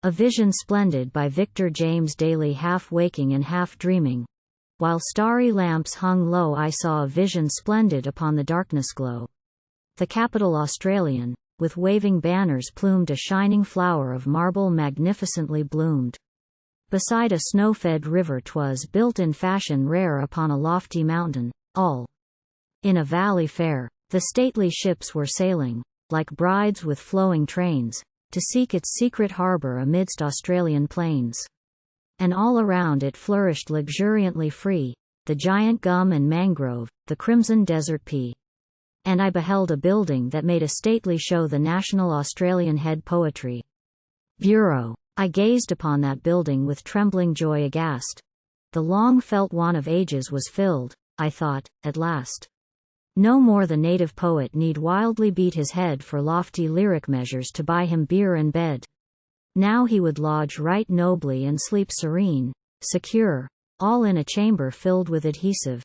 A Vision Splendid by Victor James Daley. Half waking and half dreaming, while starry lamps hung low, I saw a vision splendid upon the darkness glow. The capital Australian, with waving banners plumed, a shining flower of marble magnificently bloomed. Beside a snow-fed river 'twas, built in fashion rare upon a lofty mountain, all in a valley fair. The stately ships were sailing, like brides with flowing trains, to seek its secret harbour amidst Australian plains. And all around it flourished luxuriantly free, the giant gum and mangrove, the crimson desert-pea. And I beheld a building that made a stately show, the National Australian Head Poetry Bureau. I gazed upon that building with trembling joy, aghast. The long-felt want of ages was filled, I thought, at last. No more the native poet need wildly beat his head for lofty lyric measures to buy him beer and bed. Now he would lodge right nobly and sleep serene, secure, all in a chamber filled with adhesive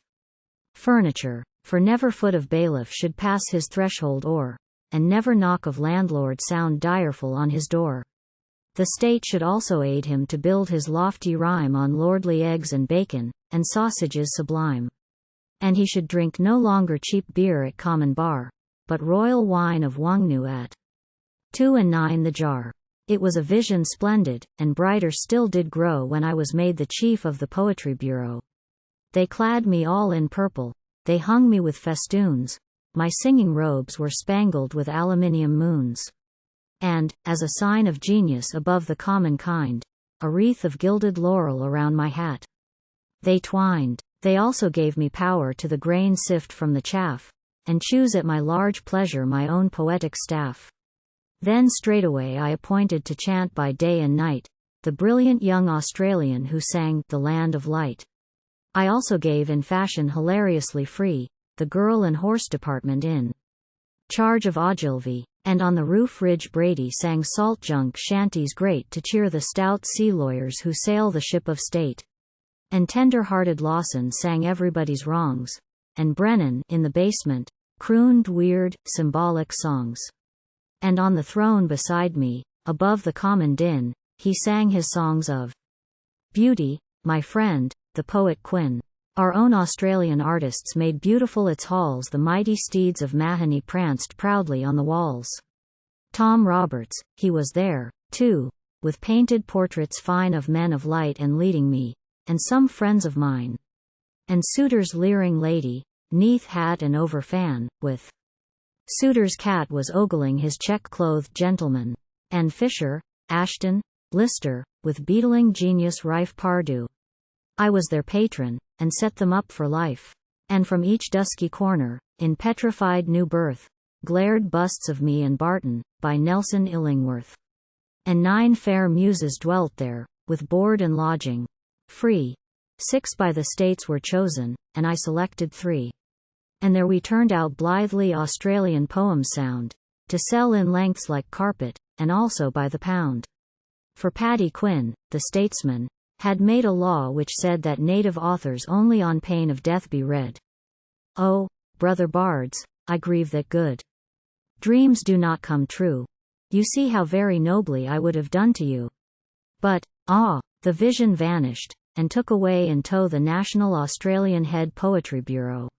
furniture, for never foot of bailiff should pass his threshold o'er, and never knock of landlord sound direful on his door. The state should also aid him to build his lofty rhyme on lordly eggs and bacon, and sausages sublime. And he should drink no longer cheap beer at common bar, but royal wine of Wangnu at 2.9 the jar. It was a vision splendid, and brighter still did grow when I was made the chief of the Poetry Bureau. They clad me all in purple, they hung me with festoons, my singing robes were spangled with aluminium moons. And, as a sign of genius above the common kind, a wreath of gilded laurel around my hat they twined. They also gave me power to the grain sift from the chaff, and choose at my large pleasure my own poetic staff. Then straightway I appointed to chant by day and night, the brilliant young Australian who sang The Land of Light. I also gave in fashion hilariously free, the girl and horse department in charge of Ogilvy, and on the roof ridge Brady sang salt junk shanties great to cheer the stout sea lawyers who sail the ship of state. And tender-hearted Lawson sang everybody's wrongs, and Brennan, in the basement, crooned weird, symbolic songs. And on the throne beside me, above the common din, he sang his songs of beauty, my friend, the poet Quinn. Our own Australian artists made beautiful its halls, the mighty steeds of Mahony pranced proudly on the walls. Tom Roberts, he was there, too, with painted portraits fine of men of light and leading me, and some friends of mine. And Suitor's leering lady, 'neath hat and over fan, with Suitor's cat was ogling his check-clothed gentleman. And Fisher, Ashton, Lister, with beetling genius rife Pardue. I was their patron, and set them up for life. And from each dusky corner, in petrified new birth, glared busts of me and Barton, by Nelson Illingworth. And 9 fair muses dwelt there, with board and lodging free. 6 by the states were chosen, and I selected 3. And there we turned out blithely Australian poems sound, to sell in lengths like carpet, and also by the pound. For Paddy Quinn, the statesman, had made a law which said that native authors only on pain of death be read. Oh, brother bards, I grieve that good dreams do not come true. You see how very nobly I would have done to you. But, the vision vanished, and took away in tow the National Australian Head Poetry Bureau.